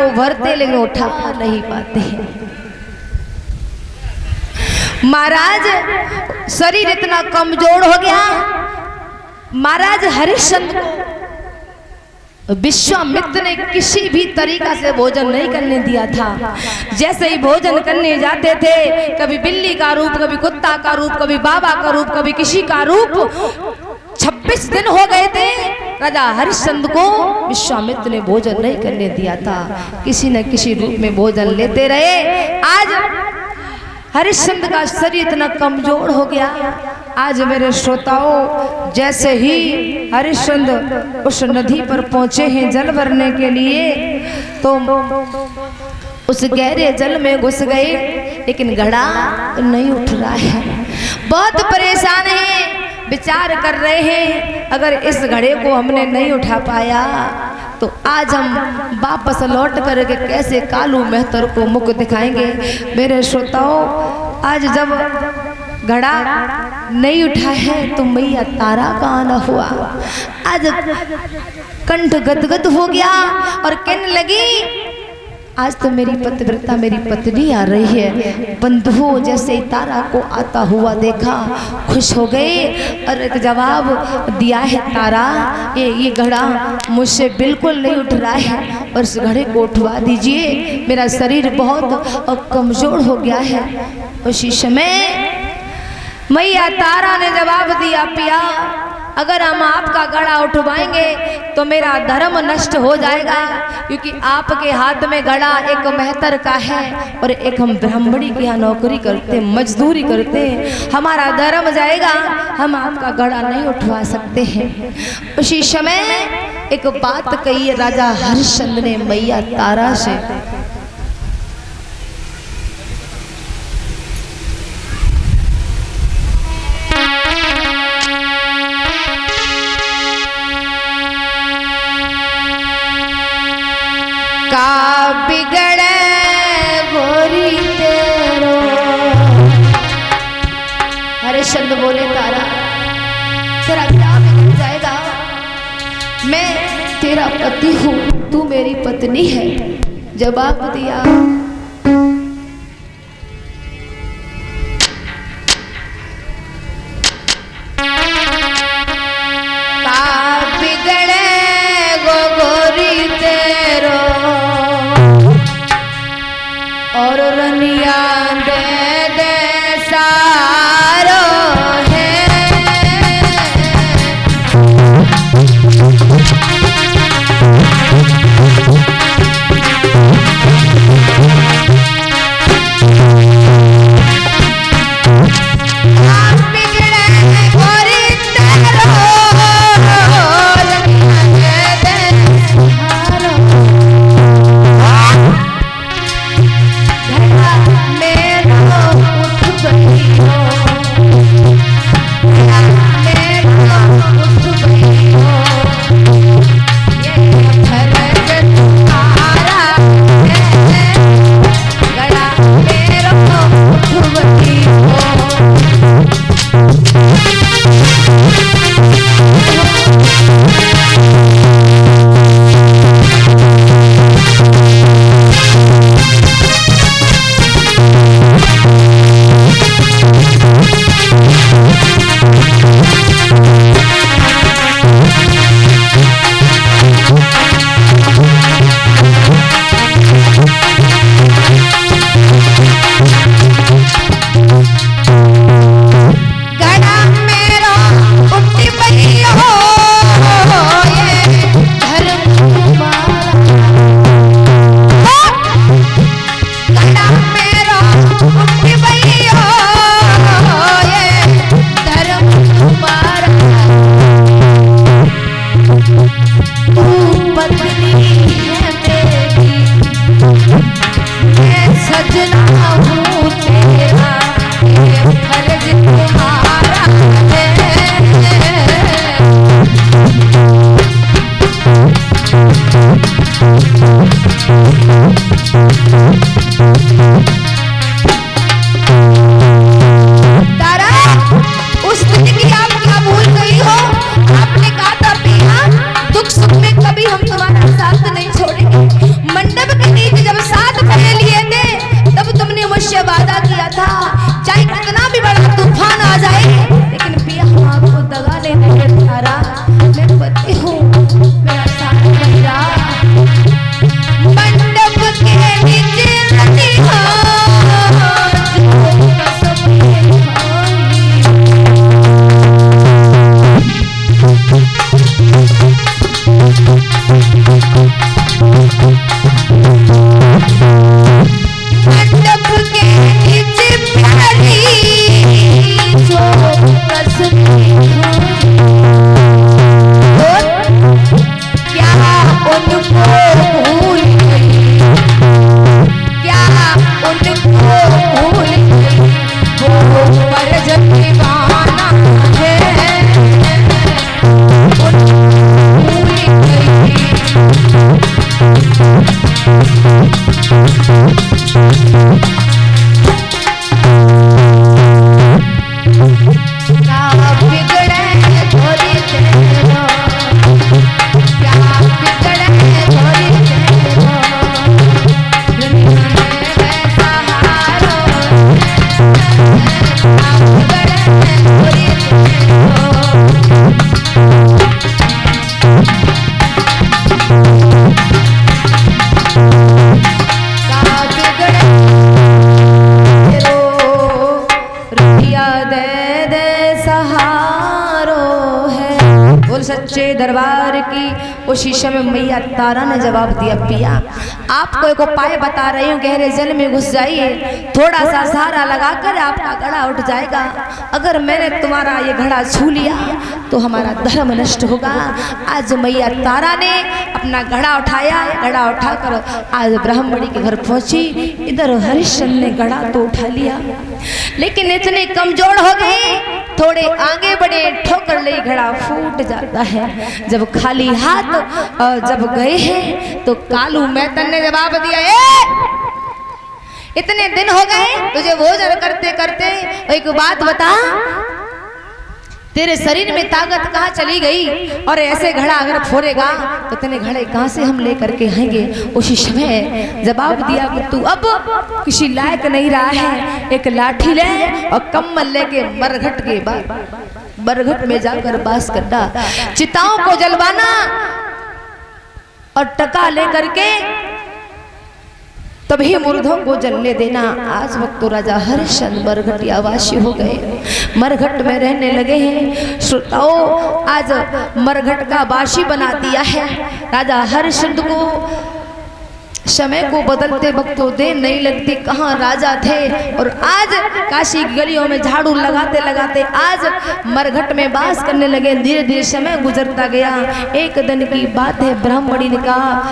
को भरते लेकिन उठा नहीं पाते। महाराज शरीर इतना कमजोर हो गया, महाराज हरिश्चंद्र को विश्वामित्र ने किसी भी तरीका से भोजन नहीं करने दिया था। जैसे ही भोजन करने जाते थे, कभी बिल्ली का रूप, कभी कुत्ता का रूप, कभी बाबा का रूप, कभी किसी का रूप। 26 दिन हो गए थे, राजा हरिश्चंद्र को विश्वामित्र ने भोजन नहीं करने दिया था। किसी न किसी रूप में भोजन लेते रहे। आज हरिश्चंद्र का शरीर इतना कमजोर हो गया। आज मेरे श्रोताओं, जैसे ही हरिश्चंद्र उस नदी पर पहुंचे हैं जल भरने के लिए, तो उस गहरे जल में घुस गए, लेकिन घड़ा नहीं उठ रहा है। बहुत परेशान हैं, विचार कर रहे हैं, अगर इस घड़े को हमने नहीं उठा पाया तो आज हम वापस लौट करके कैसे कालू मेहतर को मुख दिखाएंगे। मेरे श्रोताओं, आज जब घड़ा नहीं उठा है तो मैया तारा का आना हुआ। आज कंठ गदगद हो गया और कहने लगी, आज तो मेरी पतिव्रता, मेरी पत्नी आ रही है। बंधुओं जैसे ही तारा को आता हुआ देखा, खुश हो गए और एक जवाब दिया है, तारा ये घड़ा मुझसे बिल्कुल नहीं उठ रहा है और इस घड़े को उठवा दीजिए, मेरा शरीर बहुत कमज़ोर हो गया है। उसी समय मैया तारा ने जवाब दिया, पिया अगर हम आपका घड़ा उठवाएंगे तो मेरा धर्म नष्ट हो जाएगा, क्योंकि आपके हाथ में घड़ा एक मेहतर का है और एक हम ब्राह्मणी के यहाँ नौकरी करते, मजदूरी करते हैं, हमारा धर्म जाएगा, हम आपका घड़ा नहीं उठवा सकते हैं। उसी समय एक बात कही राजा हरिश्चंद्र ने मैया तारा से, का बिगड़े गोरी तेरो। हरिश्चंद्र बोले, तारा तेरा क्या बिगड़ जाएगा, मैं तेरा पति हूँ, तू मेरी पत्नी है। जवाब दिया, का बिगड़े गोरी तेरो और रनिया दे दे सारो है। आप बिगड़े गोरी तेरो, रनिया दे दे सारो। कभी हम तुम्हारा साथ नहीं छोड़ेंगे। मंडप के सच्चे दरबार की उस शीशे में मैया तारा ने जवाब दिया, पिया आपको एक उपाय बता रही हूँ, गहरे जल में घुस जाइए, थोड़ा सा सहारा लगाकर आपका घड़ा उठ जाएगा। अगर मैंने तुम्हारा ये घड़ा छू लिया तो हमारा धर्म नष्ट होगा। आज मैया तारा ने अपना घड़ा उठाया, घड़ा उठाकर आज ब्राह्मणी के घर पहुंची। इधर हरिश्चंद्र ने घड़ा तो उठा लिया, लेकिन इतने कमजोर हो गए, थोड़े आगे बढ़े, ठोकर ले घड़ा फूट जाता है। जब खाली हाथ जब गए हैं तो कालू मैतन ने जवाब दिया, इतने दिन हो गए तुझे भोजन करते करते, एक बात बता, तेरे शरीर में ताकत कहाँ चली गई? और ऐसे घड़ा अगर फोड़ेगा तो तेरे घड़े कहाँ से हम लेकर के आएंगे? उसी समय जवाब दिया कि तू अब किसी लायक नहीं रहा है, एक लाठी ले और कम्बल लेके मरघट के बरघट में जाकर बास करना, चिताओं को जलवाना और टका लेकर के तभी मुर्दों को जलने देना। आज वक्त तो राजा हरिश्चंद्र मरघटियावासी हो गए, मरघट में रहने लगे हैं। श्रोताओं, आज मरघट का वासी बना दिया है। राजा हरिश्चंद्र को समय को बदलते वक्त तो देर नहीं लगती, कहाँ राजा थे और आज काशी की गलियों में झाड़ू लगाते लगाते आज मरघट में वास करने लगे। धीरे धीरे समय गुजरता गया। एक दिन की बात है, ब्राह्मणी ने कहा,